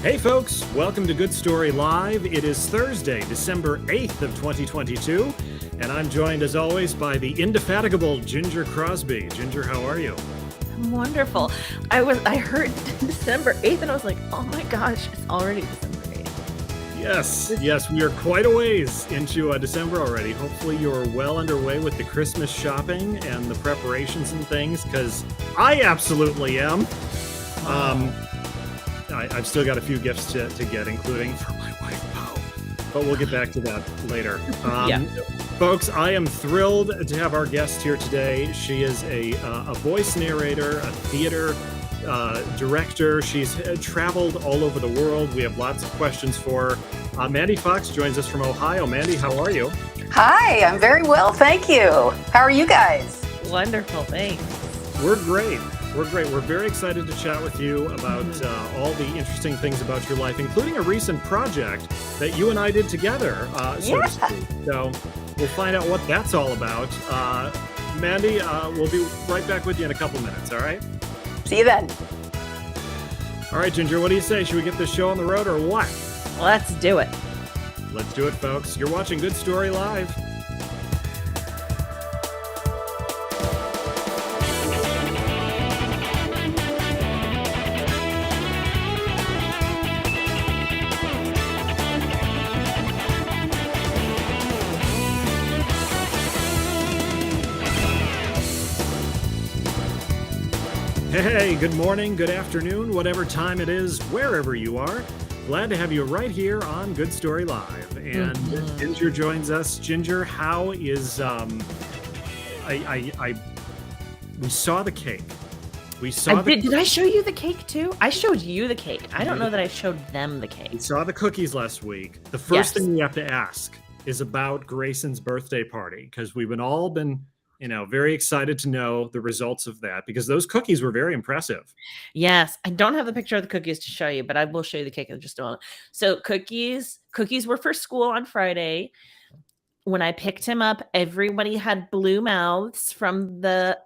Hey folks, welcome to Good Story Live. It is Thursday, December 8th of 2022, and I'm joined as always by the indefatigable Ginger Crosby. Ginger, how are you? I'm wonderful. I heard December 8th and I was like, oh my gosh, it's already December 8th. Yes, we are quite a ways into December already. Hopefully you're well underway with the Christmas shopping and the preparations and things, because I absolutely am. I've still got a few gifts to get, including for my wife, Poe. But we'll get back to that later. Folks, I am thrilled to have our guest here today. She is a voice narrator, a theater director. She's traveled all over the world. We have lots of questions for her. Mandy Fox joins us from Ohio. Mandy, how are you? Hi, I'm very well, thank you. How are you guys? Wonderful, thanks. We're great. We're very excited to chat with you about all the interesting things about your life, including a recent project that you and I did together, so to speak. So we'll find out what that's all about. Mandy, we'll be right back with you in a couple minutes, all right? See you then. All right, Ginger, what do you say? Should we get this show on the road or what? Let's do it. Let's do it, folks. You're watching Good Story Live. Hey, good morning, good afternoon, whatever time it is, wherever you are. Glad to have you right here on Good Story Live. And Ginger joins us. Ginger, how is we saw the cake. Did I show you the cake too? I showed you the cake. I don't know that I showed them the cake. We saw the cookies last week. The first thing we have to ask is about Grayson's birthday party, because we've all been very excited to know the results of that, because those cookies were very impressive. Yes, I don't have the picture of the cookies to show you, but I will show you the cake in just a moment. So cookies were for school on Friday. When I picked him up, everybody had blue mouths from the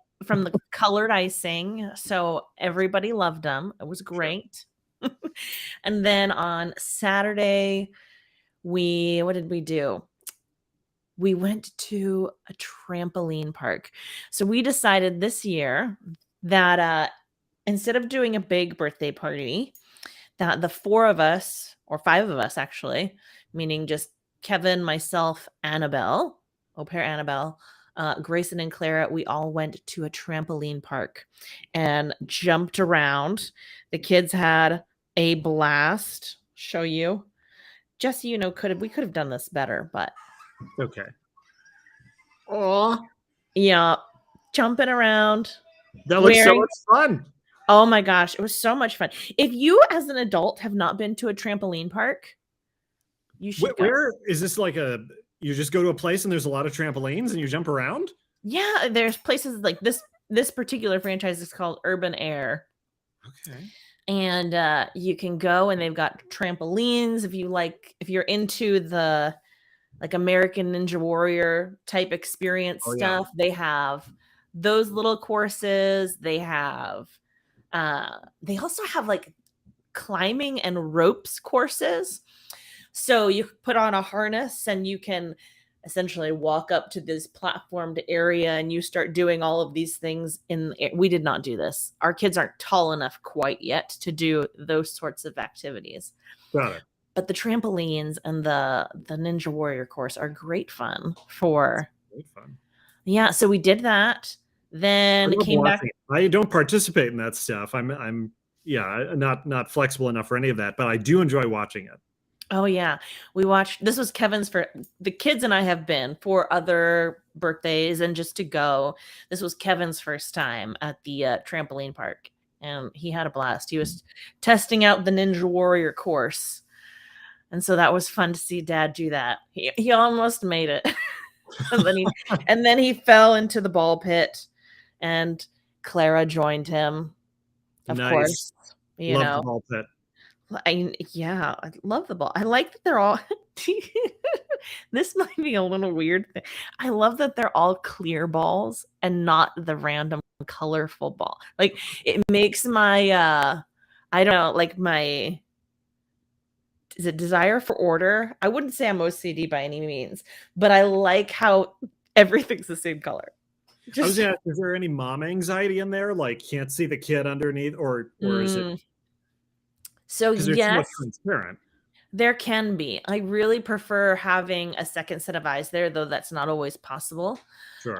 colored icing, so everybody loved them. It was great. Sure. And then on Saturday, what did we do? We went to a trampoline park. So we decided this year that instead of doing a big birthday party, that the four of us, or five of us actually, meaning just Kevin, myself, Annabelle, au pair Annabelle, Grayson and Clara, we all went to a trampoline park and jumped around. The kids had a blast. Show you. Jesse, we could have done this better, but okay. Oh, yeah, jumping around. That looks so much fun. Oh my gosh, it was so much fun. If you as an adult have not been to a trampoline park, you should go. Where is this? Like you just go to a place and there's a lot of trampolines and you jump around? Yeah, there's places like this particular franchise is called Urban Air. Okay. And you can go and they've got trampolines if you're into the like American Ninja Warrior type experience stuff. Yeah. They have those little courses. They also have like climbing and ropes courses. So you put on a harness and you can essentially walk up to this platformed area and you start doing all of these things. We did not do this. Our kids aren't tall enough quite yet to do those sorts of activities. Got it. But the trampolines and the Ninja Warrior course are great fun Yeah, so we did that. Then came back. I don't participate in that stuff. I'm not flexible enough for any of that, but I do enjoy watching it. Oh yeah. This was Kevin's the kids and I have been for other birthdays and just to go. This was Kevin's first time at the trampoline park and he had a blast. He was testing out the Ninja Warrior course. And so that was fun to see Dad do that. He almost made it. and then he fell into the ball pit and Clara joined him. Of course. Love the ball pit. I love the ball. I like that they're all this might be a little weird thing. I love that they're all clear balls and not the random colorful ball. Like it makes my I don't know, like my is it desire for order? I wouldn't say I'm OCD by any means, but I like how everything's the same color. I was gonna ask, is there any mom anxiety in there? Like can't see the kid underneath, or is it So because they're too much yes, transparent? there can be. I really prefer having a second set of eyes there, though that's not always possible. Sure.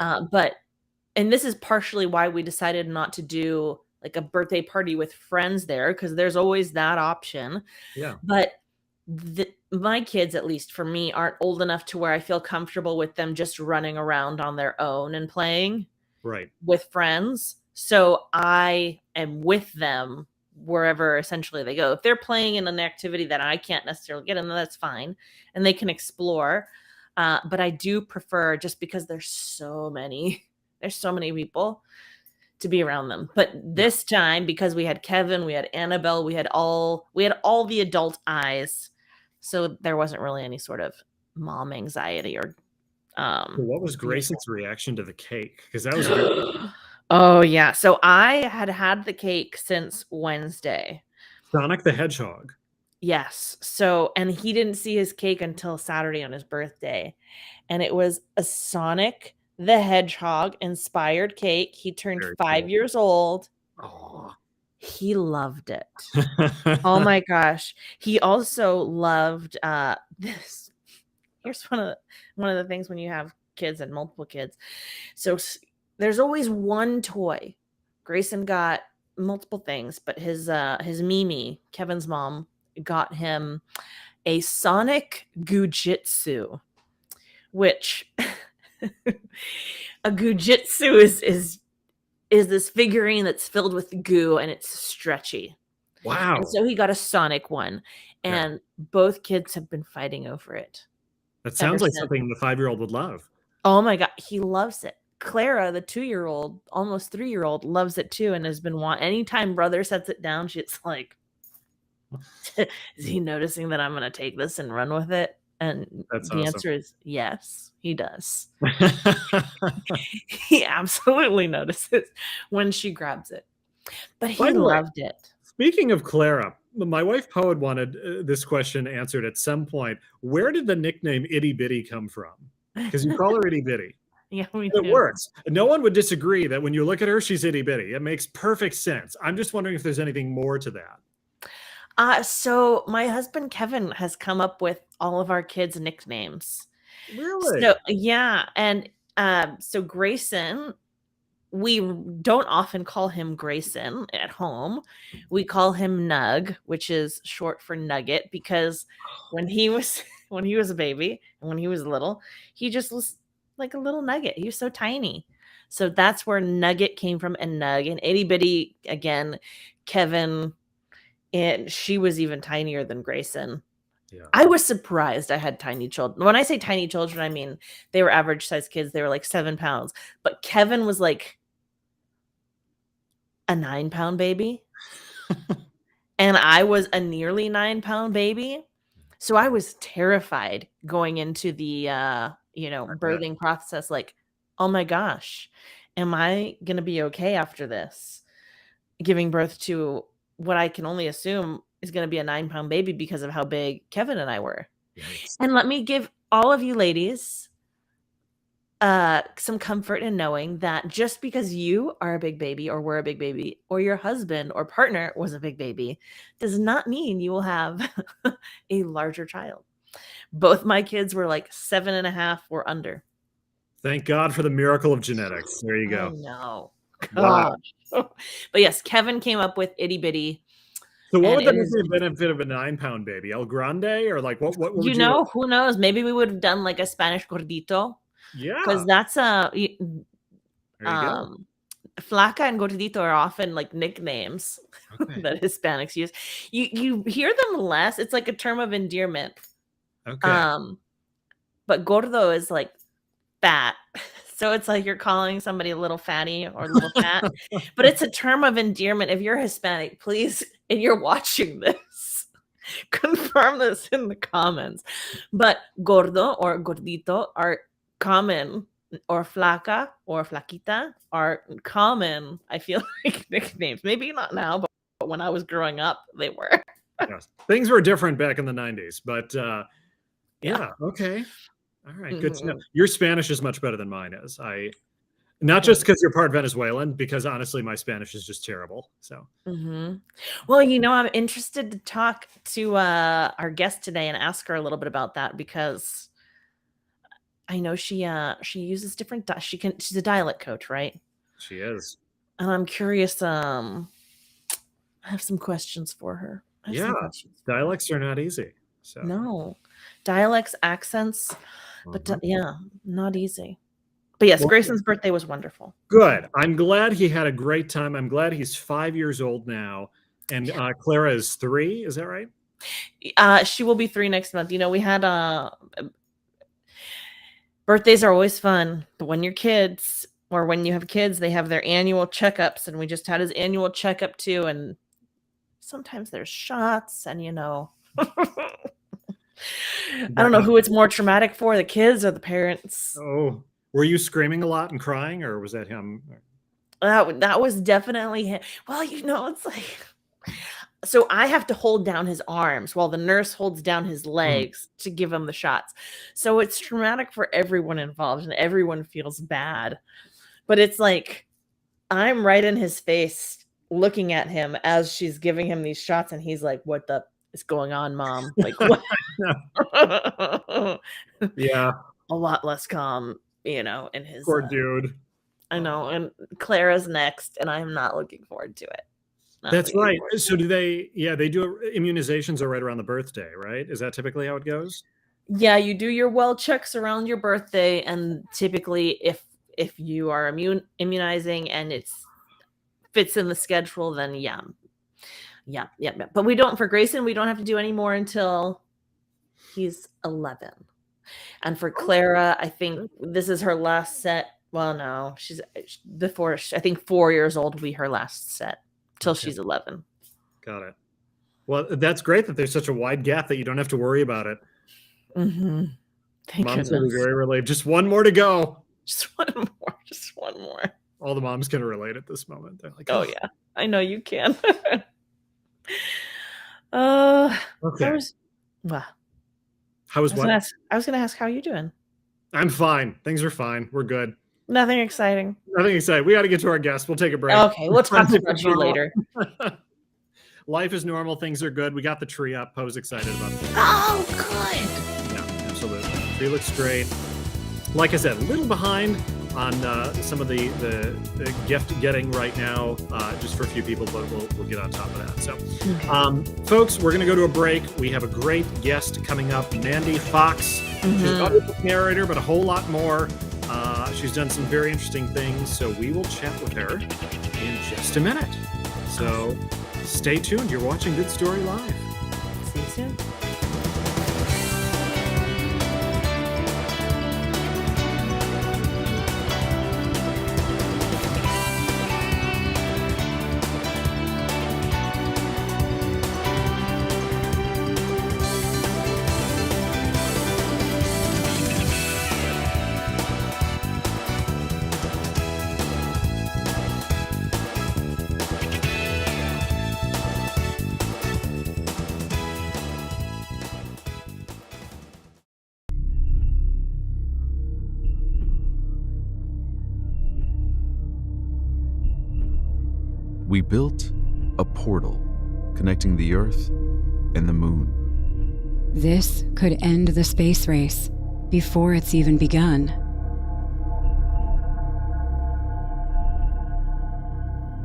And this is partially why we decided not to do like a birthday party with friends there, because there's always that option. Yeah. But my kids, at least for me, aren't old enough to where I feel comfortable with them just running around on their own and playing Right. with friends. So I am with them wherever essentially they go. If they're playing in an activity that I can't necessarily get in, that's fine. And they can explore. But I do prefer, just because there's so many people, to be around them. But this time, because we had Kevin, we had Annabelle, we had all the adult eyes. So there wasn't really any sort of mom anxiety or So what was Grayson's reaction to the cake? Because that was very Oh yeah. So I had the cake since Wednesday. Sonic the Hedgehog. Yes. So, and he didn't see his cake until Saturday on his birthday. And it was a Sonic the Hedgehog inspired cake. He turned Very 5 cool. years old. Oh. He loved it. Oh my gosh. He also loved this. Here's one of the things when you have kids and multiple kids. So there's always one toy. Grayson got multiple things, but his Mimi, Kevin's mom, got him a Sonic Gujitsu, which a Gujitsu is this figurine that's filled with goo and it's stretchy. Wow. And so he got a Sonic one, and both kids have been fighting over it. That sounds like something the 5-year-old would love. Oh my God, he loves it. Clara, the 2-year-old, almost 3-year-old, loves it too, and has been anytime brother sets it down, she's like, is he noticing that I'm going to take this and run with it? And That's the awesome. answer is yes, he does. He absolutely notices when she grabs it. But he loved it. Speaking of Clara, my wife Poe had wanted this question answered at some point. Where did the nickname Itty Bitty come from? Because you call her Itty Bitty. Yeah, we It do. works. No one would disagree that when you look at her, she's itty bitty. It makes perfect sense. I'm just wondering if there's anything more to that. So my husband Kevin has come up with all of our kids' nicknames. Really? So yeah, and so Grayson, we don't often call him Grayson at home. We call him Nug, which is short for Nugget, because when he was a baby and when he was little, he just was like a little nugget. He was so tiny. So that's where Nugget came from, and Nug, and itty bitty again, Kevin, and she was even tinier than Grayson. Yeah. I was surprised I had tiny children. When I say tiny children, I mean they were average sized kids. They were like 7 pounds, but Kevin was like a 9-pound baby. And I was a nearly 9-pound baby. So I was terrified going into the birthing process, like, oh my gosh, am I gonna be okay after this? Giving birth to what I can only assume is gonna be a 9-pound baby because of how big Kevin and I were. Yikes. And let me give all of you ladies some comfort in knowing that just because you are a big baby or were a big baby or your husband or partner was a big baby does not mean you will have a larger child. Both my kids were like 7.5 or under. Thank God for the miracle of genetics. There you I go. know. Wow. But yes, Kevin came up with itty bitty. So what would the benefit of a 9-pound baby? El Grande, or like what would you know, who knows? Maybe we would have done like a Spanish gordito. Yeah. Because that's There you go. Flaca and gordito are often like nicknames that Hispanics use. You hear them less. It's like a term of endearment. Okay. But gordo is like fat. So it's like you're calling somebody a little fatty or a little fat. But it's a term of endearment. If you're Hispanic, please, and you're watching this, confirm this in the comments. But gordo or gordito are common, or flaca or flaquita are common, I feel like, nicknames. Maybe not now, but when I was growing up, they were. Yes. Things were different back in the 90s, but yeah, okay. All right, good to know. Your Spanish is much better than mine is. Not just because you're part Venezuelan, because honestly, my Spanish is just terrible. So, Well, I'm interested to talk to our guest today and ask her a little bit about that because I know she uses different. She's a dialect coach, right? she is. And I'm curious. I have some questions for her. Yeah, dialects are not easy. So No, dialects, accents, but Mhm. yeah, not easy. But yes, Well, Grayson's birthday was wonderful. good. I'm glad he had a great time. I'm glad he's 5 years old now, and Clara is 3. Is that right? She will be 3 next month. We had birthdays are always fun, but when you're kids or when you have kids, they have their annual checkups, and we just had his annual checkup too. And sometimes there's shots, and I don't know who it's more traumatic for, the kids or the parents. Oh, were you screaming a lot and crying, or was that him? That was definitely him. Well, it's like, so I have to hold down his arms while the nurse holds down his legs to give him the shots. So it's traumatic for everyone involved, and everyone feels bad. But it's like I'm right in his face looking at him as she's giving him these shots, and he's like, "What the is going on, Mom?" Like, what? Yeah. A lot less calm, in his Poor dude. I know, and Clara's next, and I'm not looking forward to it. That's right. So do they? Yeah, they do. Immunizations are right around the birthday, right? Is that typically how it goes? Yeah, you do your well checks around your birthday, and typically, if you are immunizing and it fits in the schedule, then yeah. But we don't for Grayson. We don't have to do any more until he's 11. And for Clara, I think this is her last set. Well, no, she's before. I think 4 years old will be her last set till she's 11. Got it. Well, that's great that there's such a wide gap that you don't have to worry about it. Thank Mom's goodness. gonna be very relieved. Just one more to go. Just one more. Just one more. All the moms can relate at this moment. They're like, oh yeah, I know you can. Okay. How was what? I was going to ask, how are you doing? I'm fine. Things are fine. We're good. Nothing exciting. Nothing exciting. We got to get to our guests. We'll take a break. Okay, we'll talk about you later. Life is normal. Things are good. We got the tree up. Poe's excited about it. Oh, good. Yeah, absolutely. The tree looks great. Like I said, a little behind on some of the gift getting right now, just for a few people, but we'll get on top of that. So, folks, we're going to go to a break. We have a great guest coming up, Mandy Fox. She's an audiobook narrator, but a whole lot more. She's done some very interesting things, so we will chat with her in just a minute. So stay tuned. You're watching Good Story Live. See you soon. We built a portal connecting the Earth and the Moon. This could end the space race before it's even begun.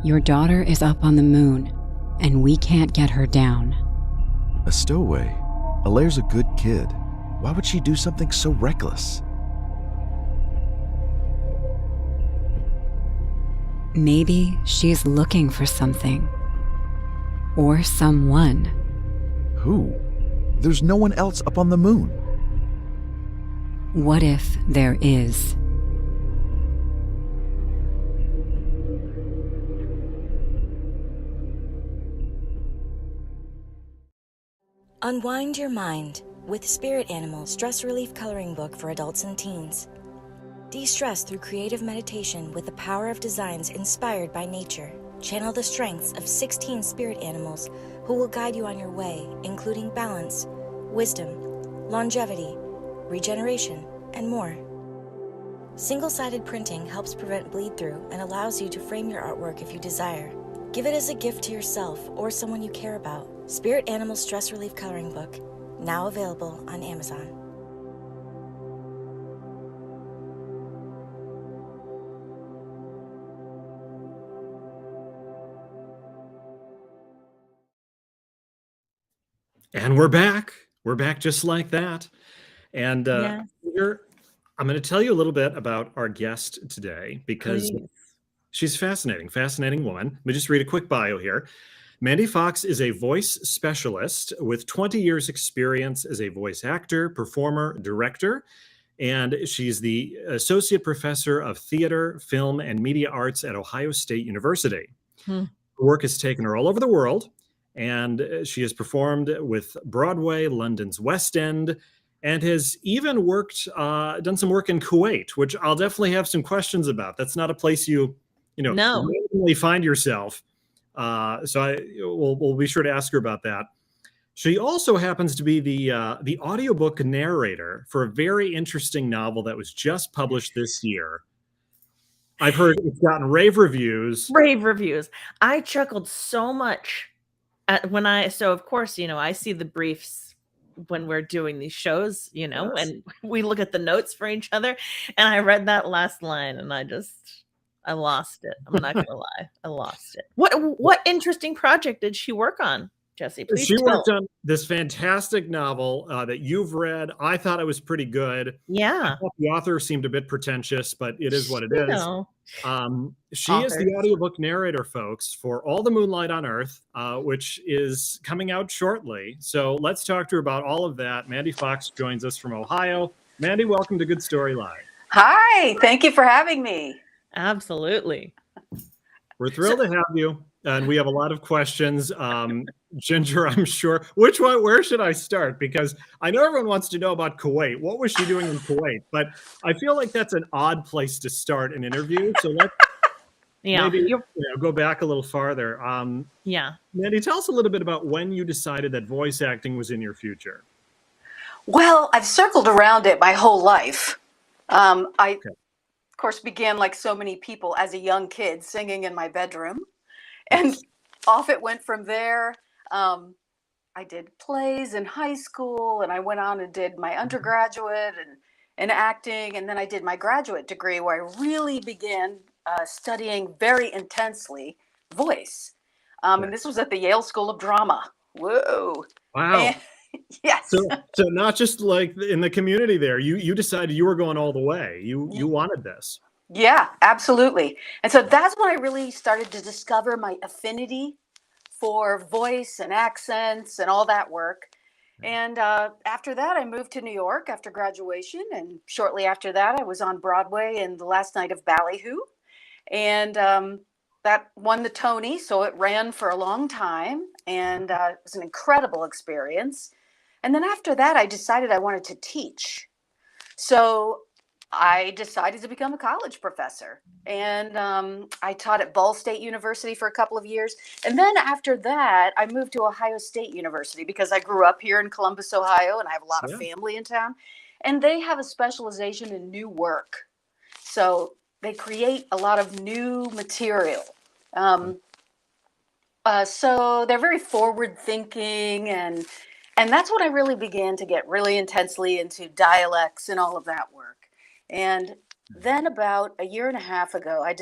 Your daughter is up on the Moon, and we can't get her down. A stowaway? Alaire's a good kid. Why would she do something so reckless? Maybe she's looking for something. Or someone. Who? There's no one else up on the Moon. What if there is? Unwind your mind with Spirit Animal Stress Relief Coloring Book for adults and teens. De-stress through creative meditation with the power of designs inspired by nature. Channel the strengths of 16 spirit animals who will guide you on your way, including balance, wisdom, longevity, regeneration, and more. Single-sided printing helps prevent bleed-through and allows you to frame your artwork if you desire. Give it as a gift to yourself or someone you care about. Spirit Animal Stress Relief Coloring Book, now available on Amazon. And we're back. We're back just like that. And Yeah. I'm going to tell you a little bit about our guest today because Please. she's fascinating woman. Let me just read a quick bio here. Mandy Fox is a voice specialist with 20 years experience as a voice actor, performer, director, and she's the associate professor of theater, film, and media arts at Ohio State University. Hmm. Her work has taken her all over the world, and she has performed with Broadway, London's West End, and has even done some work in Kuwait, which I'll definitely have some questions about. That's not a place you No. randomly find yourself. So we'll be sure to ask her about that. She also happens to be the audiobook narrator for a very interesting novel that was just published this year. I've heard it's gotten rave reviews. Rave reviews. I chuckled so much so of course, I see the briefs when we're doing these shows, Yes. and we look at the notes for each other. And I read that last line and I lost it. I'm not gonna lie. I lost it. What interesting project did she work on, Jesse? Please She tell. worked on this fantastic novel that you've read. I thought it was pretty good. I Yeah. thought the author seemed a bit pretentious, but it is what it is. She is the Authors. audiobook narrator, folks, for All the Moonlight on Earth, which is coming out shortly. So let's talk to her about all of that. Mandy Fox joins us from Ohio. Mandy, welcome to Good Story Live. Hi, thank you for having me. Absolutely. We're thrilled to have you, and we have a lot of questions. Ginger, I'm sure. Where should I start? Because I know everyone wants to know about Kuwait. What was she doing in Kuwait? But I feel like that's an odd place to start an interview. So let's maybe go back a little farther. Yeah. Mandy, tell us a little bit about when you decided that voice acting was in your future. Well, I've circled around it my whole life. I, of course, began like so many people as a young kid singing in my bedroom. And off it went from there. I did plays in high school, and I went on and did my undergraduate and acting. And then I did my graduate degree where I really began studying very intensely voice. And this was at the Yale School of Drama. Whoa. Wow. And, yes. So not just like in the community there, you decided you were going all the way. You wanted this. Yeah, absolutely. And so that's when I really started to discover my affinity for voice and accents and all that work. And after that, I moved to New York after graduation. And shortly after that, I was on Broadway in The Last Night of Ballyhoo. And that won the Tony. So it ran for a long time. And it was an incredible experience. And then after that, I decided I wanted to teach. So I decided to become a college professor, and I taught at Ball State University for a couple of years. And then after that, I moved to Ohio State University because I grew up here in Columbus, Ohio, and I have a lot of family in town. And they have a specialization in new work. So they create a lot of new material. So they're very forward thinking, and that's when I really began to get really intensely into dialects and all of that work. And then about a year and a half ago, I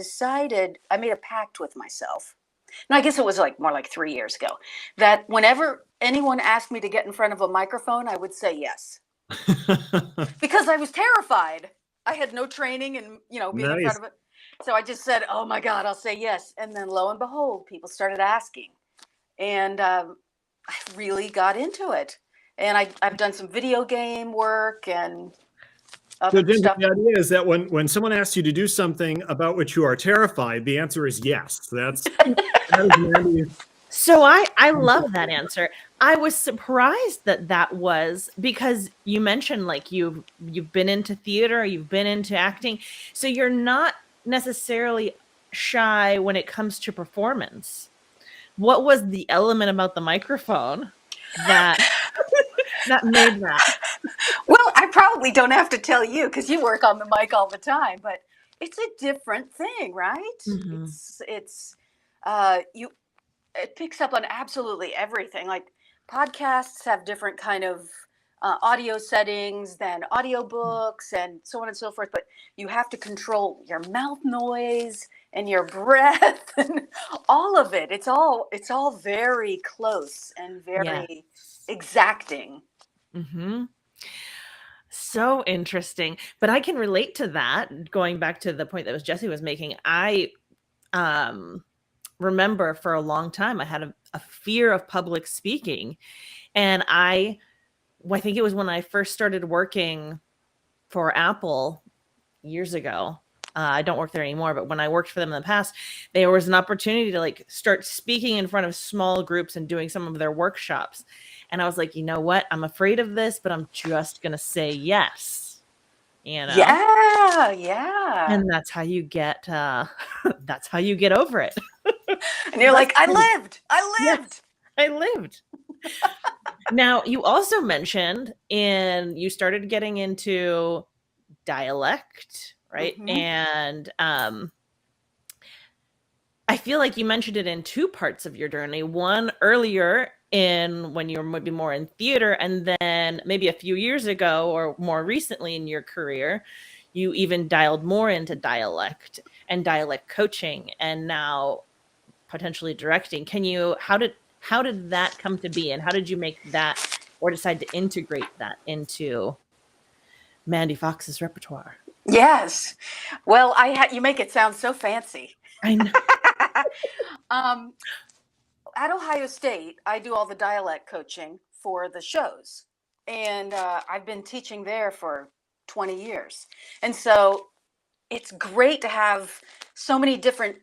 made a pact with myself. And I guess it was more like 3 years ago, that whenever anyone asked me to get in front of a microphone, I would say yes. Because I was terrified. I had no training in, being in front of it. So I just said, oh my God, I'll say yes. And then lo and behold, people started asking. And I really got into it. And I've done some video game work and so Jim, the idea is that when someone asks you to do something about which you are terrified, the answer is yes. That is So I love that answer. I was surprised that was because you mentioned like you've been into theater, you've been into acting, so you're not necessarily shy when it comes to performance. What was the element about the microphone that that made that? Well, I probably don't have to tell you because you work on the mic all the time, but it's a different thing, right? Mhm. It's you it picks up on absolutely everything. Like podcasts have different kind of audio settings than audiobooks and so on and so forth, but you have to control your mouth noise and your breath and all of it. It's all very close and Yeah. very exacting. Mm-hmm. So interesting. But I can relate to that. Going back to the point that was Jesse was making, I remember for a long time I had a fear of public speaking. And I think it was when I first started working for Apple years ago. I don't work there anymore, but when I worked for them in the past, there was an opportunity to like start speaking in front of small groups and doing some of their workshops. And I was like, you know what? I'm afraid of this, but I'm just going to say yes, you know? Yeah. And that's how you get, that's how you get over it. And you're like, I Yeah. lived. I lived. Now, you also mentioned you started getting into dialect, right? Mhm. And I feel like you mentioned it in two parts of your journey. One earlier in when you were maybe more in theater, and then maybe a few years ago or more recently in your career, you even dialed more into dialect and dialect coaching, and now potentially directing. How did that come to be, and how did you make that or decide to integrate that into Mandy Fox's repertoire? Yes. Well, you make it sound so fancy. I know. At Ohio State, I do all the dialect coaching for the shows. And I've been teaching there for 20 years. And so it's great to have so many different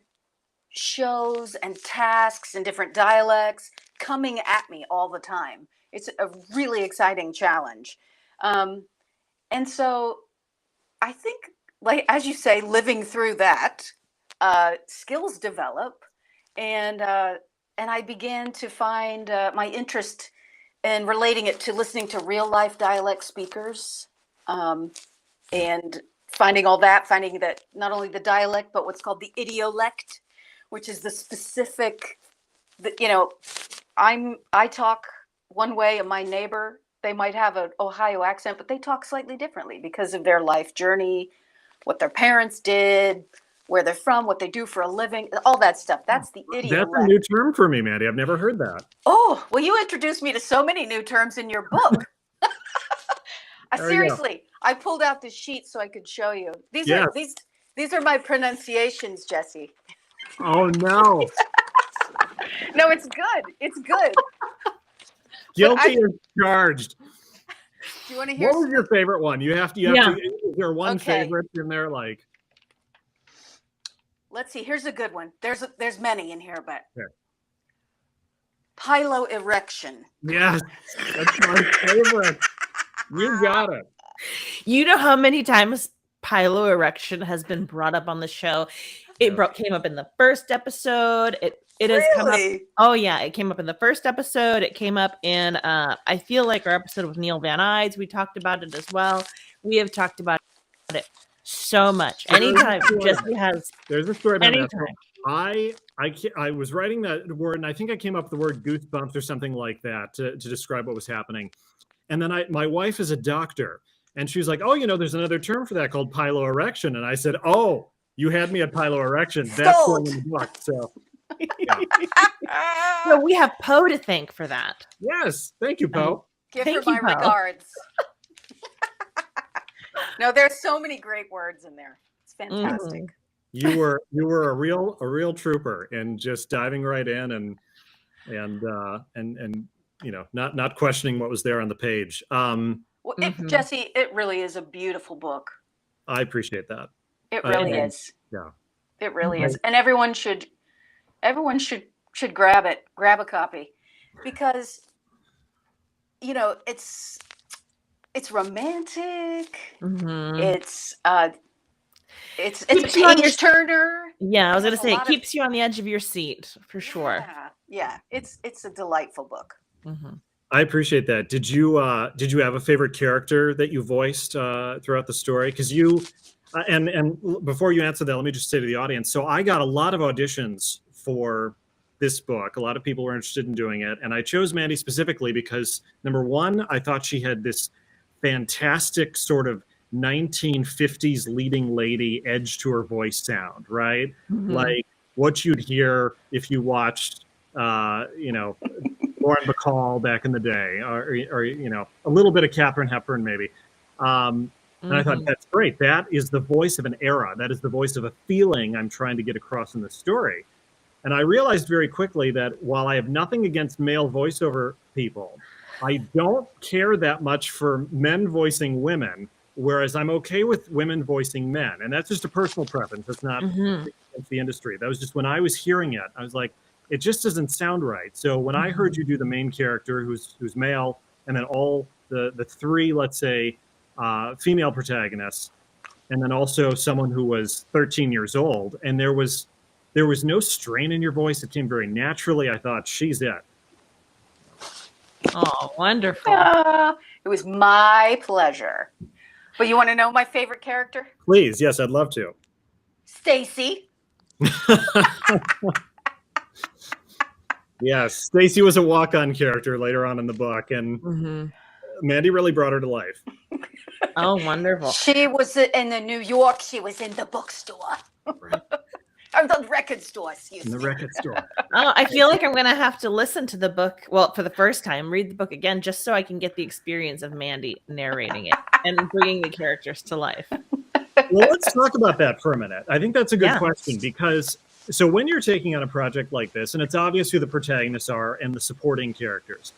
shows and tasks and different dialects coming at me all the time. It's a really exciting challenge. And so I think, like as you say, living through that, skills develop, and I began to find my interest in relating it to listening to real life dialect speakers, and finding that not only the dialect but what's called the idiolect, which is the specific, I talk one way, and my neighbor, they might have an Ohio accent, but they talk slightly differently because of their life journey, what their parents did, where they're from, what they do for a living, all that stuff. That's the That's a idiolect. new term for me, Mandy. I've never heard that. Oh, well, you introduced me to so many new terms in your book. There we go. Seriously, I pulled out this sheet so I could show you. Yes. These are my pronunciations, Jesse. Oh no. No, it's good. It's good. Guilty as charged. Do you want to hear? What was your favorite one? You have to. Is there one Okay. favorite in there? Like, Let's see. Here's a good one. There's many in here, but okay. Piloerection. Yes, that's my favorite. You got it. You know how many times piloerection has been brought up on the show? It came up in the first episode. It has come up. Oh yeah, it came up in the first episode. It came up in I feel like our episode with Neil Van Eyes. We talked about it as well. We have talked about it so much. Anytime Jesse has. There's a story about anytime. that. I was writing that word, and I think I came up with the word goosebumps or something like that to describe what was happening. And then my wife is a doctor, and she was like, "Oh, there's another term for that called piloerection." And I said, "Oh, you had me at piloerection. That's going in the book." So, yeah. So we have Poe to thank for that. Yes, thank you, Poe. Give her my regards. No, there's so many great words in there. It's fantastic. You were a real trooper, and just diving right in and not questioning what was there on the page. Jesse, it really is a beautiful book. I appreciate that. It really is. Yeah. It really is. And everyone should grab it, grab a copy, because it's romantic. Mm-hmm. It's It's Keeps a you on your page turner. Yeah, I was It gonna has a say it lot of keeps you on the edge of your seat for sure. yeah. It's a delightful book. Mm-hmm. I appreciate that. Did you have a favorite character that you voiced throughout the story? Because you and before you answer that, let me just say to the audience. So I got a lot of auditions for this book. A lot of people were interested in doing it, and I chose Mandy specifically because number one, I thought she had this fantastic sort of 1950s leading lady edge to her voice sound, right? Mm-hmm. Like what you'd hear if you watched, Lauren Bacall back in the day, or a little bit of Katharine Hepburn maybe. And I thought, that's great. That is the voice of an era. That is the voice of a feeling I'm trying to get across in the story. And I realized very quickly that while I have nothing against male voiceover people, I don't care that much for men voicing women, whereas I'm okay with women voicing men. And that's just a personal preference. That's not against the industry. That was just when I was hearing it, I was like, it just doesn't sound right. So when I heard you do the main character who's male, and then all the three, let's say, female protagonists, and then also someone who was 13 years old, and there was no strain in your voice. It came very naturally. I thought, she's it. Oh, wonderful. It was my pleasure. But you want to know my favorite character? Please, yes, I'd love to. Stacy. Yes, Stacy was a walk-on character later on in the book, and Mandy really brought her to life. Oh, wonderful. She was in the New York. She was in the bookstore. Right. Or the record store, excuse me. In the record store. Oh, I feel like I'm going to have to listen to the book, well, for the first time, read the book again, just so I can get the experience of Mandy narrating it and bringing the characters to life. Well, let's talk about that for a minute. I think that's a good question, because so when you're taking on a project like this, and it's obvious who the protagonists are and the supporting characters,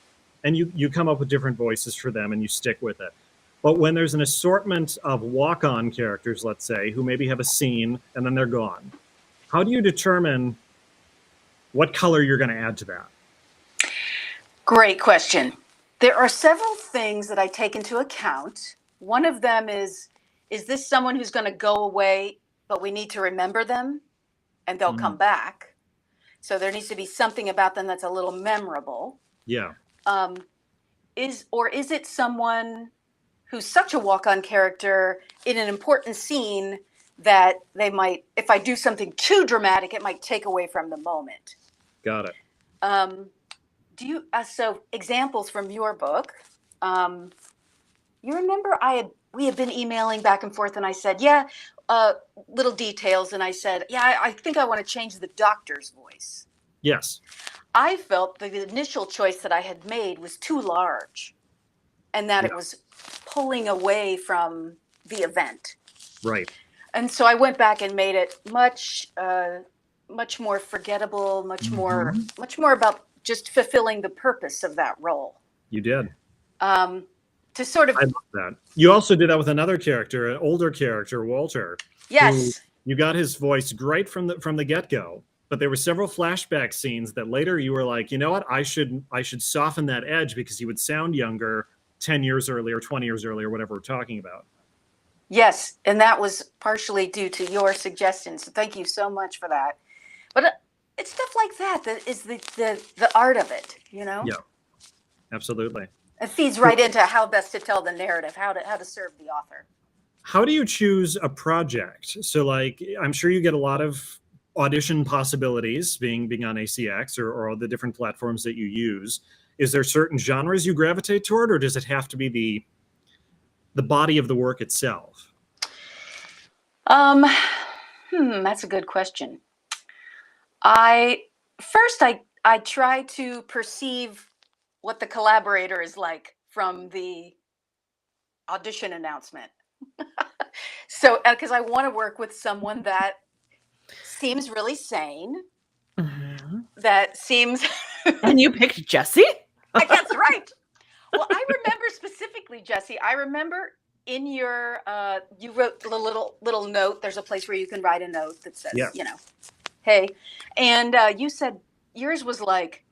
and you come up with different voices for them and you stick with it. But when there's an assortment of walk-on characters, let's say, who maybe have a scene and then they're gone, how do you determine what color you're going to add to that? Great question. There are several things that I take into account. One of them is this someone who's going to go away, but we need to remember them and they'll come back? So there needs to be something about them that's a little memorable. Yeah. Is it someone who's such a walk-on character in an important scene that they might, if I do something too dramatic, it might take away from the moment? Got it. Do you, so examples from your book, you remember we had been emailing back and forth, and I said, little details. And I said, I think I want to change the doctor's voice. Yes. I felt the initial choice that I had made was too large, and that it was pulling away from the event. Right. And so I went back and made it much more forgettable, much more about just fulfilling the purpose of that role. You did. To sort of. I love that. You also did that with another character, an older character, Walter. Yes. You got his voice great from the get-go, but there were several flashback scenes that later you were like, you know what, I should soften that edge because he would sound younger 10 years earlier, 20 years earlier, whatever we're talking about. Yes, and that was partially due to your suggestions. So thank you so much for that. But it's stuff like that is the art of it, you know? Yeah, absolutely. It feeds right into how best to tell the narrative, how to serve the author. How do you choose a project? So, like, I'm sure you get a lot of audition possibilities being on ACX or all the different platforms that you use. Is there certain genres you gravitate toward, or does it have to be the body of the work itself? That's a good question. I try to perceive what the collaborator is like from the audition announcement. So, because I want to work with someone that seems really sane, that seems... And you picked Jessie? That's right. Well, I remember specifically, Jessie, I remember in your, you wrote a little note. There's a place where you can write a note that says, hey. And you said yours was like,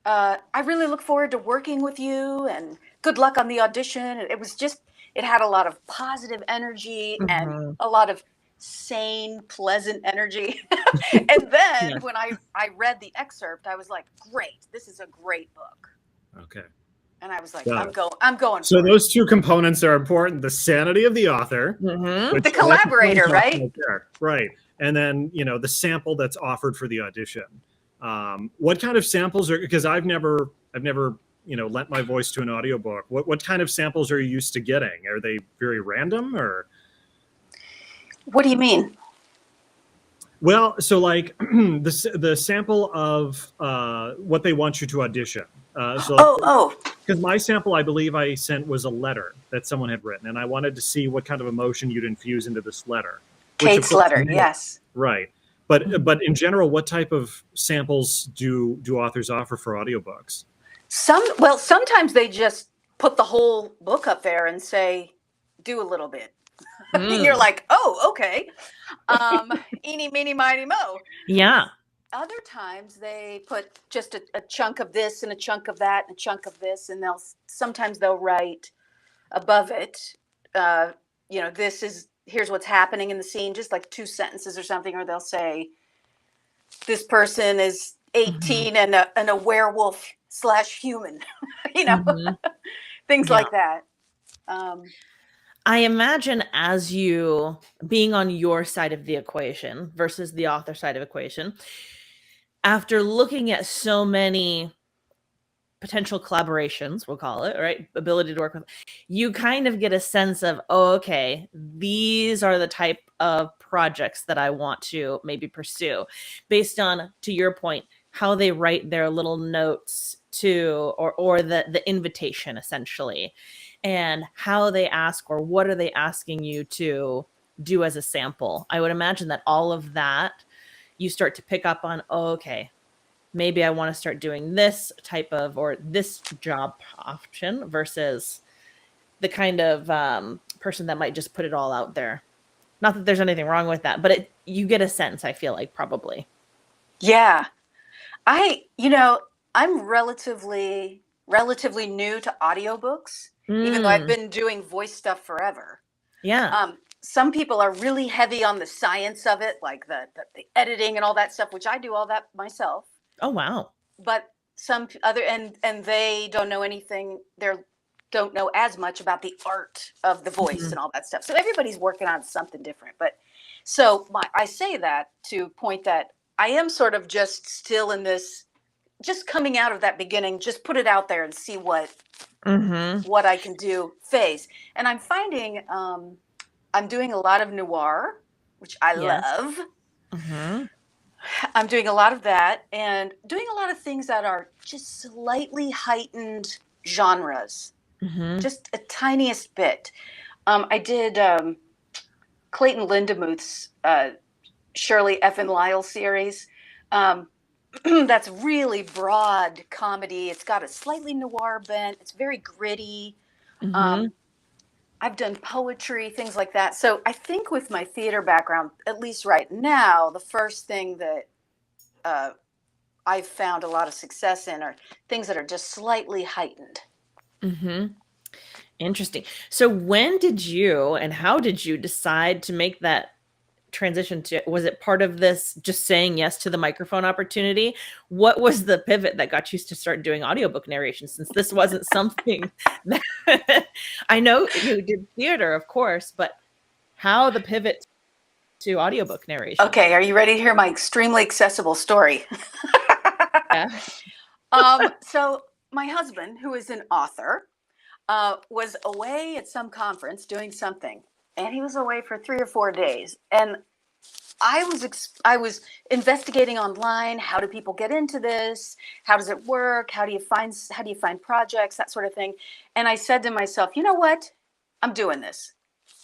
I really look forward to working with you and good luck on the audition. It was just, it had a lot of positive energy and a lot of sane, pleasant energy. And then Yeah. when I read the excerpt, I was like, great, this is a great book. Okay. And I was like, Got I'm going So for those two components are important: the sanity of the author, Mhm. which The collaborator, that's right? there, right, and then the sample that's offered for the audition. What kind of samples are? Because I've never lent my voice to an audiobook. What kind of samples are you used to getting? Are they very random or? What do you mean? Well, so like the sample of what they want you to audition. Oh, Because my sample, I believe I sent was a letter that someone had written, and I wanted to see what kind of emotion you'd infuse into this letter. Which, of Kate's course, letter, yes. right. But in general, what type of samples do authors offer for audiobooks? Sometimes they just put the whole book up there and say, do a little bit. And you're like, oh, okay. Eeny, meeny, miny, mo. Yeah. Other times they put just a chunk of this and a chunk of that and a chunk of this, and sometimes they'll write above it, here's what's happening in the scene, just like 2 sentences or something, or they'll say, this person is 18 and a werewolf / human, things like that. I imagine as you being on your side of the equation versus the author side of equation, after looking at so many potential collaborations, we'll call it, right? Ability to work with, you kind of get a sense of, oh, okay, these are the type of projects that I want to maybe pursue based on, to your point, how they write their little notes to, or the invitation essentially, and how they ask, or what are they asking you to do as a sample. I would imagine that all of that you start to pick up on, oh, okay, maybe I want to start doing this type of, or this job option versus the kind of person that might just put it all out there. Not that there's anything wrong with that, but you get a sense, I feel like, probably. Yeah. I'm relatively new to audiobooks, even though I've been doing voice stuff forever. Yeah. Some people are really heavy on the science of it, like the editing and all that stuff, which I do all that myself. Oh, wow. But some other, and they don't know anything. Don't know as much about the art of the voice and all that stuff. So everybody's working on something different. But so I say that to point that I am sort of just still in this, just coming out of that beginning, just put it out there and see what I can do phase. And I'm finding I'm doing a lot of noir, which I love. I'm doing a lot of that and doing a lot of things that are just slightly heightened genres, just a tiniest bit. I did Clayton Lindemuth's Shirley F. and Lyle series. That's really broad comedy. It's got a slightly noir bent. It's very gritty. I've done poetry, things like that. So I think with my theater background, at least right now, the first thing that I've found a lot of success in are things that are just slightly heightened. Interesting. So when did you and how did you decide to make that transition to, was it part of this just saying yes to the microphone opportunity? What was the pivot that got you to start doing audiobook narration, since this wasn't something that I know you did theater, of course, but how the pivot to audiobook narration? Okay, are you ready to hear my extremely accessible story? Yeah. So my husband, who is an author, was away at some conference doing something, and he was away for 3 or 4 days. And I was investigating online. How do people get into this? How does it work? How do you find projects, that sort of thing? And I said to myself, you know what? I'm doing this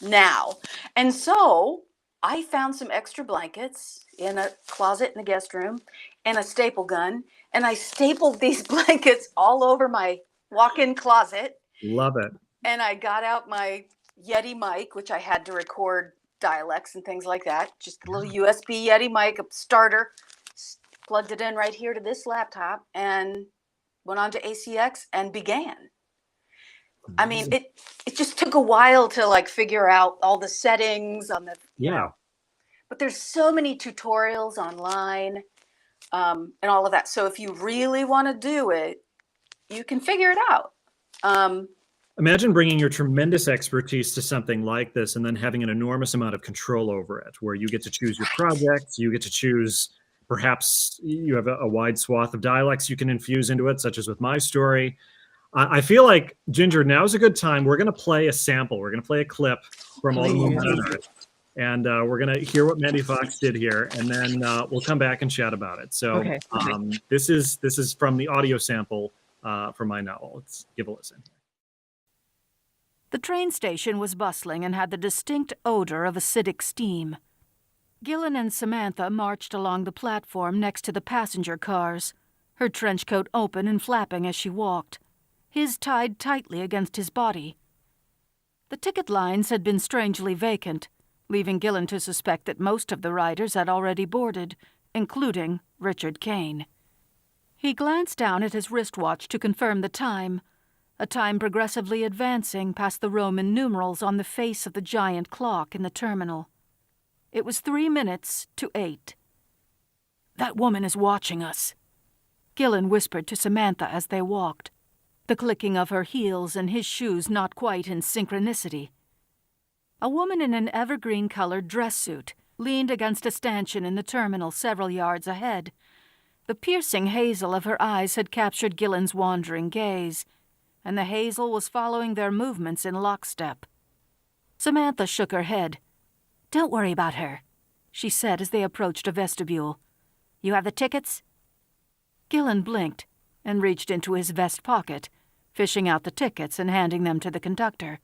now. And so I found some extra blankets in a closet in the guest room and a staple gun. And I stapled these blankets all over my walk-in closet. Love it. And I got out my Yeti mic, which I had to record dialects and things like that. Just a little USB Yeti mic, a starter, plugged it in right here to this laptop and went on to ACX and began. I mean, it just took a while to like figure out all the settings on the, but there's so many tutorials online and all of that. So if you really want to do it, you can figure it out. Imagine bringing your tremendous expertise to something like this and then having an enormous amount of control over it, where you get to choose your projects, you get to choose, perhaps you have a wide swath of dialects you can infuse into it, such as with my story. I feel like, Ginger, now's a good time. We're going to play a sample. We're going to play a clip from All the Moonlight on Earth. And we're going to hear what Mandy Fox did here, and then we'll come back and chat about it. So Okay. This is from the audio sample from my novel. Let's give a listen. The train station was bustling and had the distinct odor of acidic steam. Gillen and Samantha marched along the platform next to the passenger cars, her trench coat open and flapping as she walked, his tied tightly against his body. The ticket lines had been strangely vacant, leaving Gillen to suspect that most of the riders had already boarded, including Richard Kane. He glanced down at his wristwatch to confirm the time, a time progressively advancing past the Roman numerals on the face of the giant clock in the terminal. It was 3 minutes to 8. "That woman is watching us," Gillen whispered to Samantha as they walked, the clicking of her heels and his shoes not quite in synchronicity. A woman in an evergreen-colored dress suit leaned against a stanchion in the terminal several yards ahead. The piercing hazel of her eyes had captured Gillen's wandering gaze, and the hazel was following their movements in lockstep. Samantha shook her head. "Don't worry about her," she said as they approached a vestibule. "You have the tickets?" Gillen blinked and reached into his vest pocket, fishing out the tickets and handing them to the conductor.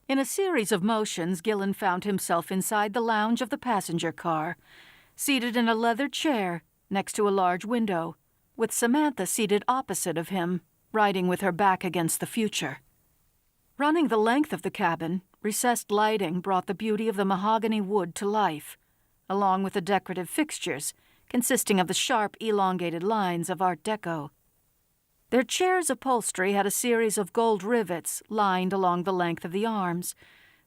In a series of motions, Gillen found himself inside the lounge of the passenger car, seated in a leather chair next to a large window, with Samantha seated opposite of him, riding with her back against the future. Running the length of the cabin, recessed lighting brought the beauty of the mahogany wood to life, along with the decorative fixtures consisting of the sharp, elongated lines of Art Deco. Their chair's upholstery had a series of gold rivets lined along the length of the arms,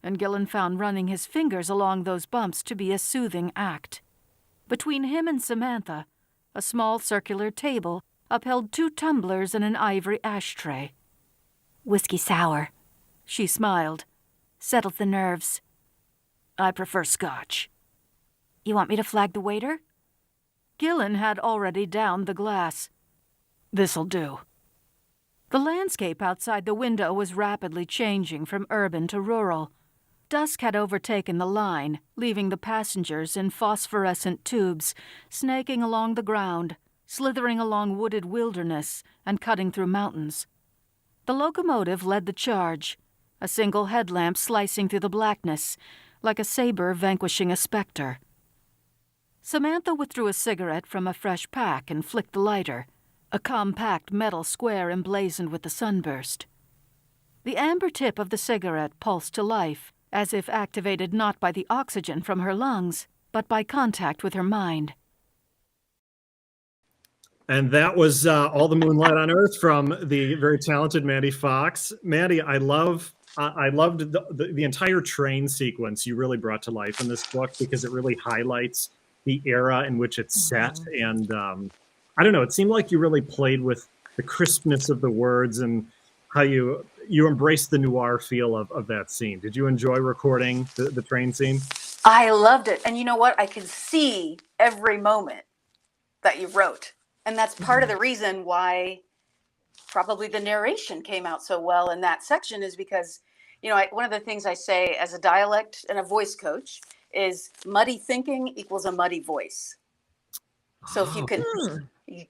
and Gillen found running his fingers along those bumps to be a soothing act. Between him and Samantha, a small circular table upheld 2 tumblers and an ivory ashtray. "Whiskey sour," she smiled. "Settled the nerves." "I prefer scotch." "You want me to flag the waiter?" Gillen had already downed the glass. "This'll do." The landscape outside the window was rapidly changing from urban to rural. Dusk had overtaken the line, leaving the passengers in phosphorescent tubes, snaking along the ground, slithering along wooded wilderness, and cutting through mountains. The locomotive led the charge, a single headlamp slicing through the blackness, like a saber vanquishing a specter. Samantha withdrew a cigarette from a fresh pack and flicked the lighter, a compact metal square emblazoned with the sunburst. The amber tip of the cigarette pulsed to life, as if activated not by the oxygen from her lungs, but by contact with her mind. And that was All the Moonlight on Earth from the very talented Mandy Fox. Mandy, I loved the entire train sequence you really brought to life in this book, because it really highlights the era in which it's set. And I don't know, it seemed like you really played with the crispness of the words and how you embraced the noir feel of that scene. Did you enjoy recording the train scene? I loved it. And you know what? I could see every moment that you wrote. And that's part of the reason why probably the narration came out so well in that section, is because, you know, one of the things I say as a dialect and a voice coach is muddy thinking equals a muddy voice. So if you can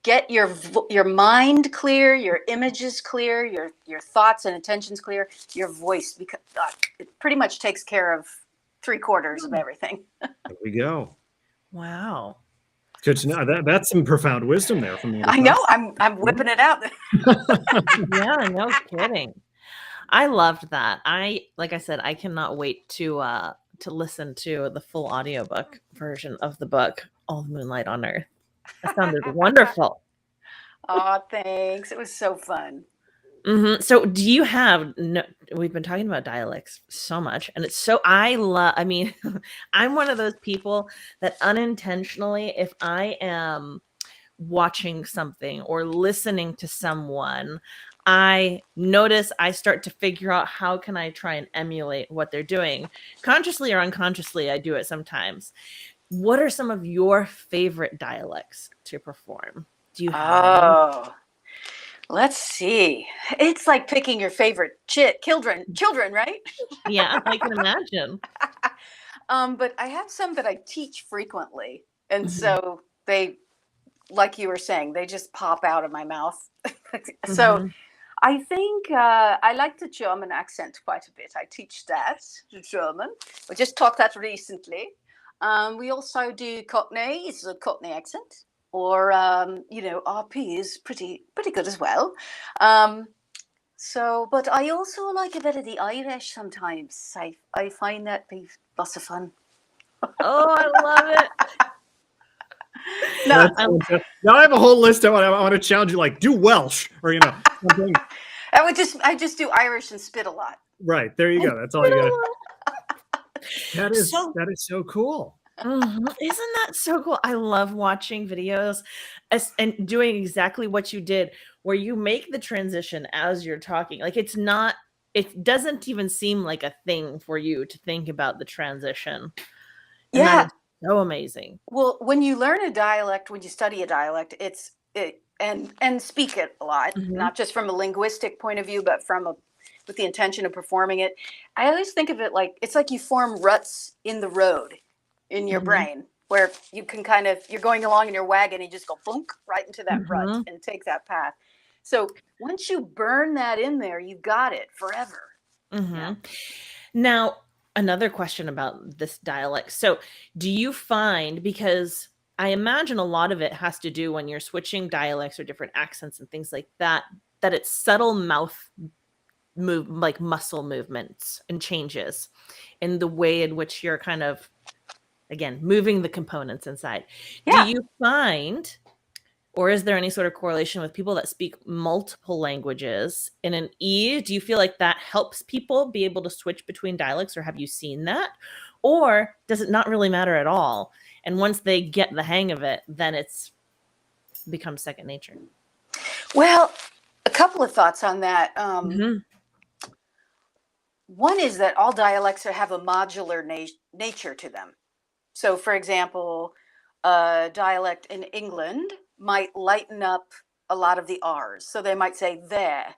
get your mind clear, your images clear, your thoughts and intentions clear, your voice, because it pretty much takes care of 3/4 of everything. There we go. Wow. Good to know. That's some profound wisdom there from you. I know. I'm whipping it out. Yeah, no kidding. I loved that. Like I said, I cannot wait to listen to the full audiobook version of the book, All the Moonlight on Earth. That sounded wonderful. Oh, thanks. It was so fun. So do you have, no, we've been talking about dialects so much, and it's so, I mean, I'm one of those people that unintentionally, if I am watching something or listening to someone, I notice I start to figure out how can I try and emulate what they're doing. Consciously or unconsciously, I do it sometimes. What are some of your favorite dialects to perform? Do you have any? Oh, let's see. It's like picking your favorite children, right? Yeah, I can imagine. But I have some that I teach frequently, and Mhm. so they, like you were saying, they just pop out of my mouth. So Mhm. I think I like the German accent quite a bit. I teach that, the German. We just taught that recently. We also do Cockney. It's a Cockney accent, or RP is pretty good as well. So, but I also like a bit of the Irish sometimes. I find that be lots of fun. Oh, I love it. No, That's fantastic. Now I have a whole list. I want to challenge you, like do Welsh or something. I just do Irish and spit a lot. Right, there you go. That's all you got. So, That is so cool. isn't that so cool? I love watching videos and doing exactly what you did, where you make the transition as you're talking. Like it doesn't even seem like a thing for you to think about the transition. And that Yeah. is so amazing. Well, when you learn a dialect, when you study a dialect, and speak it a lot, Mhm. not just from a linguistic point of view, but with the intention of performing it. I always think of it like it's like you form ruts in the road in your Mhm. brain, where you can you're going along in your wagon and you just go boonk right into that rut Mhm. and take that path. So once you burn that in there, you got it forever. Mhm. Now, another question about this dialect. So, do you find, because I imagine a lot of it has to do when you're switching dialects or different accents and things like that, that it's subtle mouth move, like muscle movements and changes in the way in which you're kind of, again, moving the components inside. Do Yeah. you find, or is there any sort of correlation with people that speak multiple languages in an E? Do you feel like that helps people be able to switch between dialects, or have you seen that? Or does it not really matter at all? And once they get the hang of it, then it's becomes second nature. Well, a couple of thoughts on that. Mhm. One is that all dialects have a modular nature to them. So, for example, a dialect in England might lighten up a lot of the R's. So they might say there.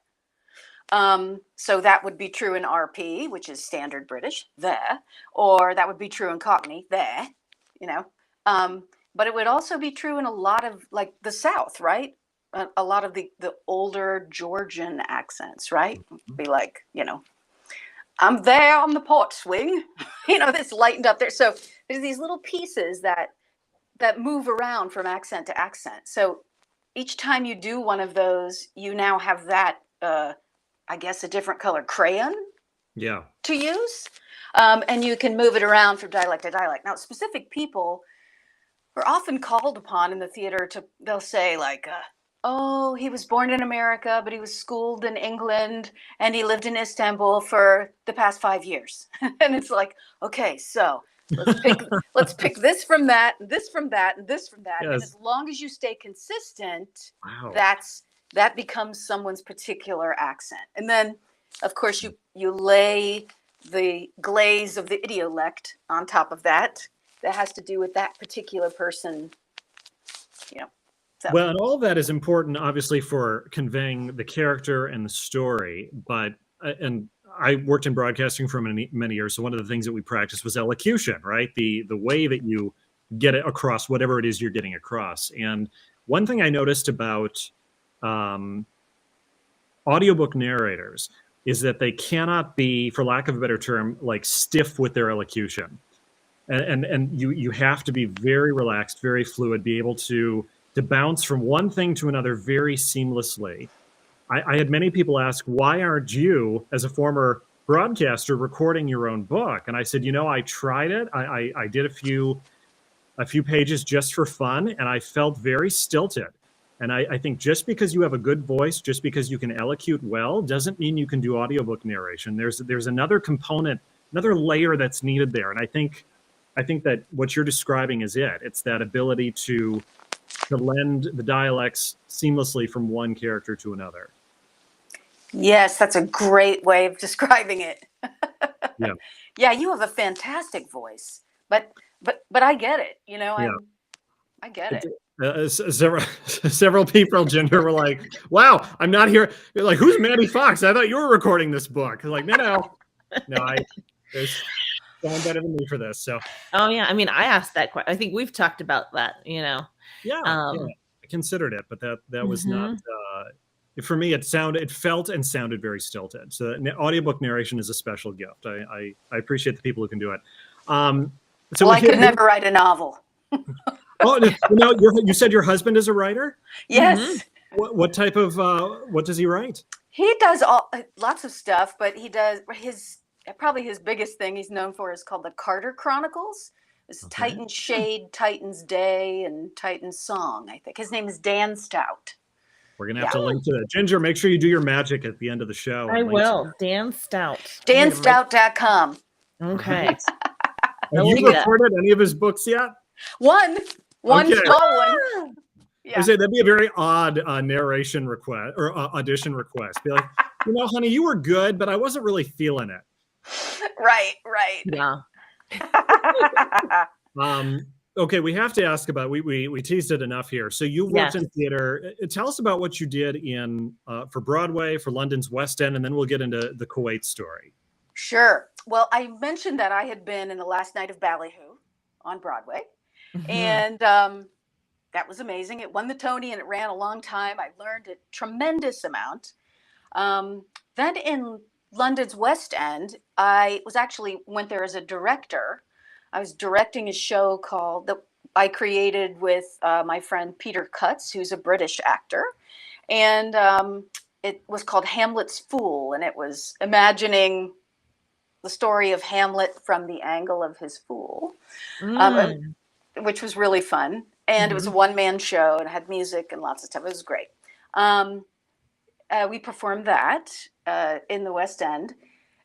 So that would be true in RP, which is standard British, there. Or that would be true in Cockney, there, you know. But it would also be true in a lot of, like, the South, right? A lot of the older Georgian accents, right? Be like, I'm there on the port swing, that's lightened up there. So there's these little pieces that move around from accent to accent. So each time you do one of those, you now have that, I guess, a different color crayon to use. And you can move it around from dialect to dialect. Now, specific people are often called upon in the theater they'll say, like, oh, he was born in America, but he was schooled in England and he lived in Istanbul for the past 5 years. And it's like, okay, so let's pick this from that, and this from that, and this from that. And Yes. as long as you stay consistent, Wow. that becomes someone's particular accent. And then, of course, you lay the glaze of the idiolect on top of that. That has to do with that particular person, So. Well, and all of that is important, obviously, for conveying the character and the story. But and I worked in broadcasting for many years, so one of the things that we practiced was elocution, right? The way that you get it across whatever it is you're getting across. And one thing I noticed about audiobook narrators is that they cannot be, for lack of a better term, like stiff with their elocution. And you have to be very relaxed, very fluid, be able to bounce from one thing to another very seamlessly. I had many people ask, why aren't you, as a former broadcaster, recording your own book? And I said, I tried it. I did a few pages just for fun, and I felt very stilted. And I think just because you have a good voice, just because you can elocute well, doesn't mean you can do audiobook narration. There's another component, another layer that's needed there. And I think that what you're describing is it. It's that ability to lend the dialects seamlessly from one character to another. Yes, that's a great way of describing it. Yeah. Yeah, you have a fantastic voice, but I get it. Yeah. I get it. Several people, Ginger, were like, "Wow, I'm not here." They're like, "Who's Mandy Fox? I thought you were recording this book." Like, no. There's someone better than me for this. So. Oh yeah, I mean, I asked that question. I think we've talked about that. Yeah, I considered it, but that was not. For me, it felt and sounded very stilted. So audiobook narration is a special gift. I appreciate the people who can do it. So I could never write a novel. Oh, you said your husband is a writer? Yes. What type of what does he write? He does lots of stuff, but he does probably his biggest thing he's known for is called the Carter Chronicles. It's Titan's Shade, Titan's Day, and Titan's Song, I think. His name is Dan Stout. We're going to have to link to that. Ginger, make sure you do your magic at the end of the show. I will. Dan Stout. DanStout.com. Okay. Have you recorded any of his books yet? One small one. Yeah. I say that'd be a very odd narration request or audition request. Be like, honey, you were good, but I wasn't really feeling it. Right. Yeah. Okay, we have to ask about. We teased it enough here. So you worked in theater. Tell us about what you did for Broadway, for London's West End, and then we'll get into the Kuwait story. Sure. Well, I mentioned that I had been in The Last Night of Ballyhoo on Broadway, and that was amazing. It won the Tony, and it ran a long time. I learned a tremendous amount. Then in London's West End, I went there as a director. I was directing a show that I created with my friend Peter Cutts, who's a British actor. And it was called Hamlet's Fool. And it was imagining the story of Hamlet from the angle of his fool, which was really fun. And it was a one-man show and had music and lots of stuff. It was great. We performed that in the West End.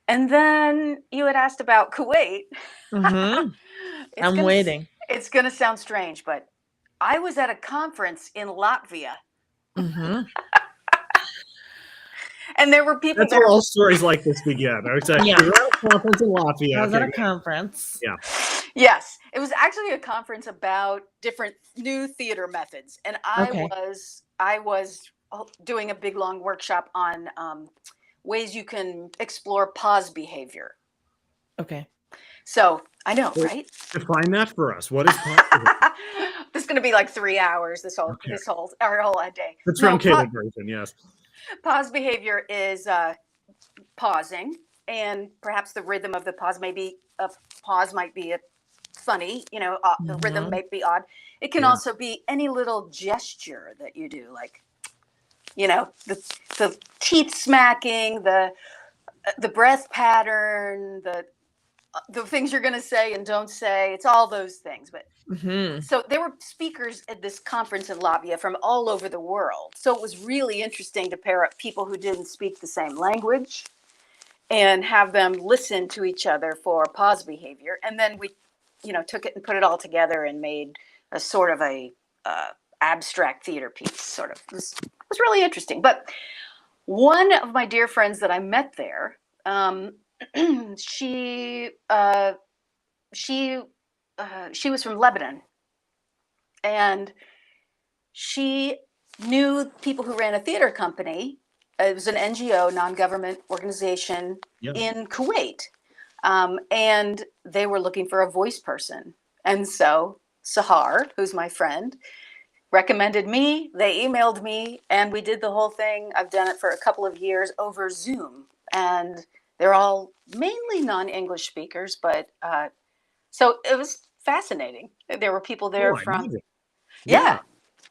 And then you had asked about Kuwait. I'm waiting. It's going to sound strange, but I was at a conference in Latvia. And there were people That's there. How all stories like this begin. I was at a conference in Latvia. I was at a conference. Yeah. Yes. It was actually a conference about different new theater methods. And I was doing a big, long workshop on ways you can explore pause behavior. Okay. So I know, right? Define that for us. What is pause behavior? This is going to be like 3 hours. Our whole day. The truncated version, yes. Pause behavior is pausing, and perhaps the rhythm of the pause might be funny. The rhythm might be odd. It can also be any little gesture that you do, like the teeth smacking, the breath pattern, the things you're going to say and don't say. It's all those things. But so there were speakers at this conference in Latvia from all over the world. So it was really interesting to pair up people who didn't speak the same language and have them listen to each other for pause behavior. And then we, took it and put it all together and made a sort of a abstract theater piece. Sort of. It was really interesting. But one of my dear friends that I met there, she was from Lebanon, and she knew people who ran a theater company. It was an NGO, non-government organization in Kuwait, and they were looking for a voice person. And so Sahar, who's my friend, recommended me. They emailed me, and we did the whole thing. I've done it for a couple of years over Zoom, and they're all mainly non-English speakers, but so it was fascinating. There were people there from, yeah.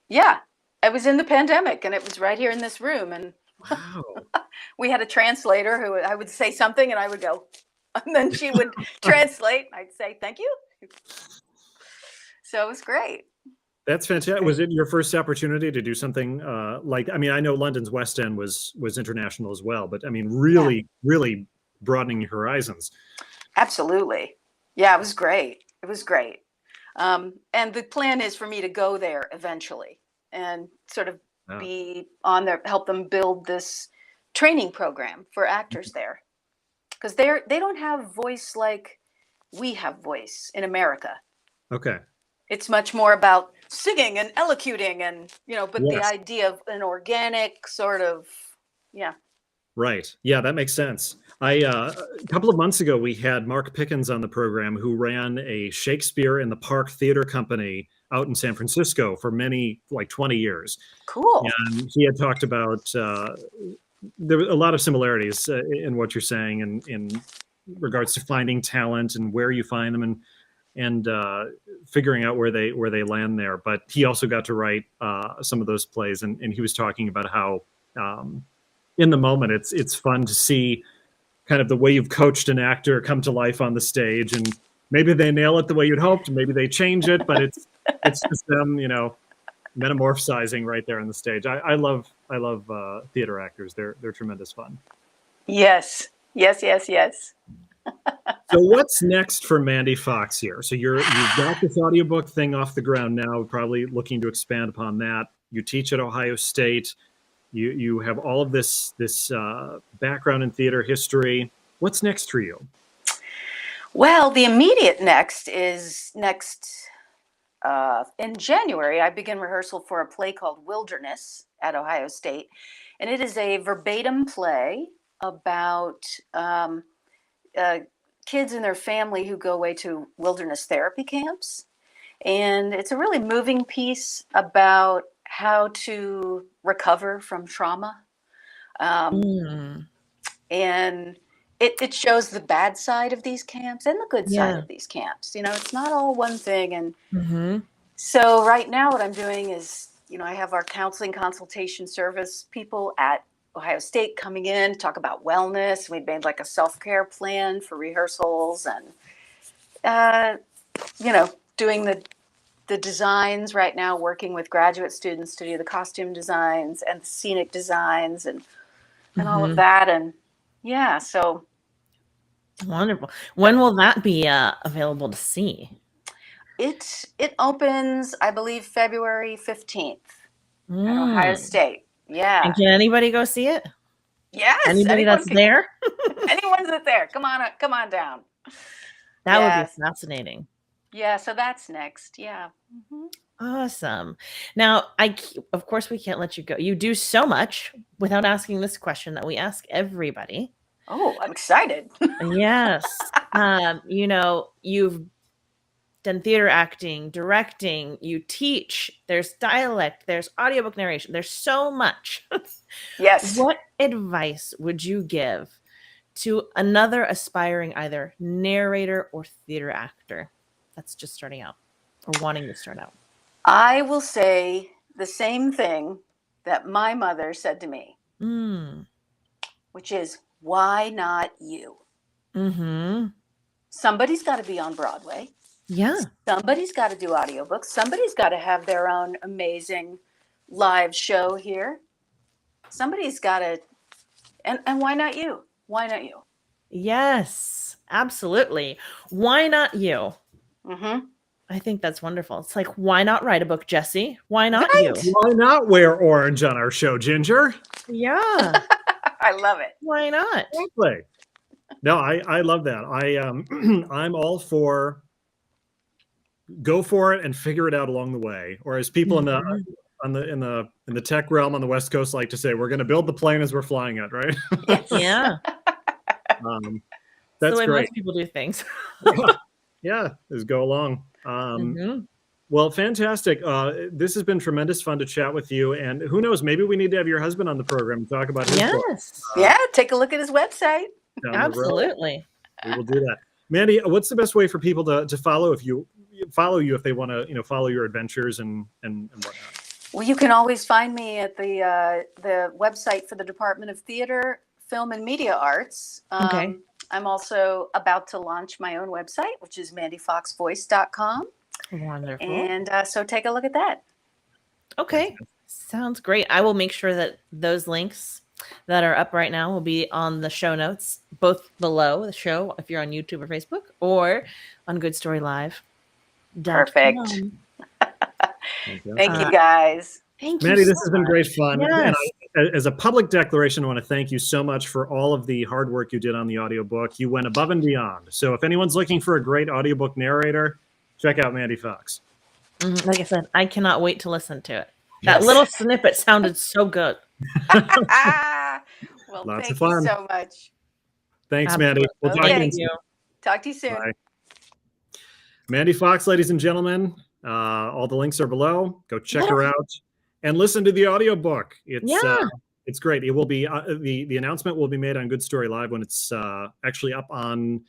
It was in the pandemic, and it was right here in this room, and we had a translator who I would say something, and I would go, and then she would translate. I'd say thank you. So it was great. That's fantastic. Was it your first opportunity to do something like? I mean, I know London's West End was international as well, but I mean, really broadening your horizons. Absolutely. Yeah, it was great. It was great. And the plan is for me to go there eventually and sort of be on there, help them build this training program for actors there, because they don't have voice like we have voice in America. Okay. It's much more about singing and elocuting and, but the Yes. idea of an organic sort of, yeah. Right. Yeah, that makes sense. A couple of months ago, we had Mark Pickens on the program, who ran a Shakespeare in the Park theater company out in San Francisco for like 20 years. Cool. And he had talked about there were a lot of similarities in what you're saying in regards to finding talent and where you find them and figuring out where they land there. But he also got to write some of those plays, and he was talking about how in the moment it's fun to see kind of the way you've coached an actor come to life on the stage, and maybe they nail it the way you'd hoped, maybe they change it, but it's just them, metamorphosizing right there on the stage. I love theater actors. They're tremendous fun. Yes. So what's next for Mandy Fox here? So you've got this audiobook thing off the ground now, probably looking to expand upon that. You teach at Ohio State. You have all of this background in theater history. What's next for you? Well, the immediate next is in January. I begin rehearsal for a play called Wilderness at Ohio State, and it is a verbatim play about kids and their family who go away to wilderness therapy camps. And it's a really moving piece about how to recover from trauma. And it shows the bad side of these camps and the good side of these camps. It's not all one thing. And so right now what I'm doing is, I have our counseling consultation service people at Ohio State coming in to talk about wellness. We made like a self-care plan for rehearsals and, doing the designs right now, working with graduate students to do the costume designs and the scenic designs and all of that. And yeah, so. Wonderful. When will that be available to see? It opens, I believe, February 15th at Ohio State. Yeah. And can anybody go see it? Yes. Anybody that's there? Anyone that's there. Come on down. That would be fascinating. Yeah, so that's next. Yeah. Awesome. Now, of course, we can't let you go. You do so much without asking this question that we ask everybody. Oh, I'm excited. Yes. You've done theater acting, directing, you teach, there's dialect, there's audiobook narration, there's so much. Yes. What advice would you give to another aspiring either narrator or theater actor that's just starting out or wanting to start out? I will say the same thing that my mother said to me, which is, why not you? Somebody's got to be on Broadway. Yeah. Somebody's got to do audiobooks. Somebody's got to have their own amazing live show here. Somebody's got to, and why not you? Why not you? Yes, absolutely. Why not you? I think that's wonderful. It's like, why not write a book, Jesse? Why not you? Why not wear orange on our show, Ginger? Yeah. I love it. Why not? Exactly. No, I love that. I'm all for go for it and figure it out along the way. Or as people in the tech realm on the West Coast like to say, we're going to build the plane as we're flying it, right? Yeah. That's the way great. most people do things. Yeah, just go along. Well, fantastic. This has been tremendous fun to chat with you. And who knows, maybe we need to have your husband on the program to talk about his book. Yeah, take a look at his website. Absolutely. We will do that. Mandy, what's the best way for people to follow if they want to, follow your adventures and whatnot? Well, you can always find me at the website for the Department of Theater, Film, and Media Arts. Okay. I'm also about to launch my own website, which is mandyfoxvoice.com. Wonderful. And so take a look at that. Okay. Sounds great. I will make sure that those links that are up right now will be on the show notes, both below the show, if you're on YouTube or Facebook, or on Good Story Live. Perfect. Thank you, guys. Thank you, Mandy, this so has been much. great fun. Yes. And as a public declaration, I want to thank you so much for all of the hard work you did on the audiobook. You went above and beyond. So if anyone's looking for a great audiobook narrator, check out Mandy Fox. Like I said, I cannot wait to listen to it. That little snippet sounded so good. Well, Lots thank of fun. you so much. Thanks, Mandy. We'll talk Okay. again. Talk to you soon. Bye. Mandy Fox, ladies and gentlemen, all the links are below. Go check her out and listen to the audiobook. It's great. It will be the announcement will be made on Good Story Live when it's actually up on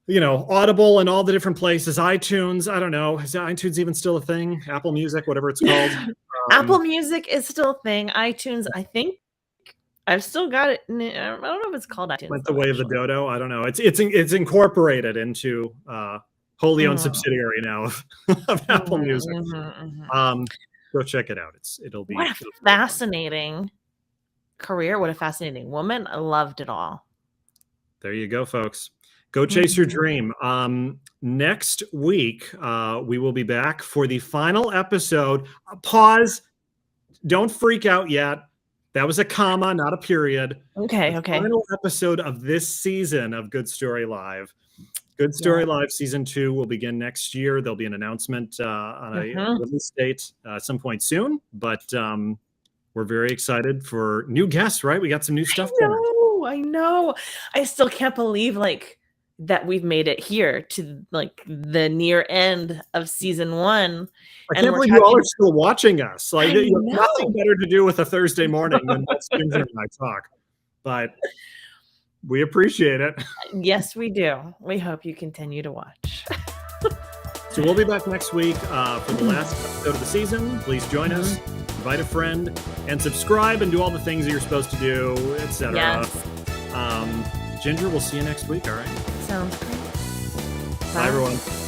Audible and all the different places, iTunes. I don't know. Is iTunes even still a thing? Apple Music, whatever it's called. Apple Music is still a thing. iTunes, I think I've still got it. I don't know if it's called iTunes. Went the way of the dodo. I don't know. It's incorporated into wholly owned subsidiary now of Apple Music. Go check it out. It'll be what a fascinating career. What a fascinating woman. I loved it all. There you go, folks. Go chase your dream. Next week, we will be back for the final episode. Pause. Don't freak out yet. That was a comma, not a period. Okay. Final episode of this season of Good Story Live. Good Story Live Season 2 will begin next year. There'll be an announcement on a release date at some point soon. But we're very excited for new guests, right? We got some new stuff coming. I know. I still can't believe that we've made it here to the near end of season 1. I can't believe you all are still watching us. You have nothing better to do with a Thursday morning than let Ginger and I talk. But we appreciate it. Yes, we do. We hope you continue to watch. So we'll be back next week for the last episode of the season. Please join us, invite a friend, and subscribe and do all the things that you're supposed to do, etc. Yes. Ginger, we'll see you next week, all right? Sounds great. Bye everyone.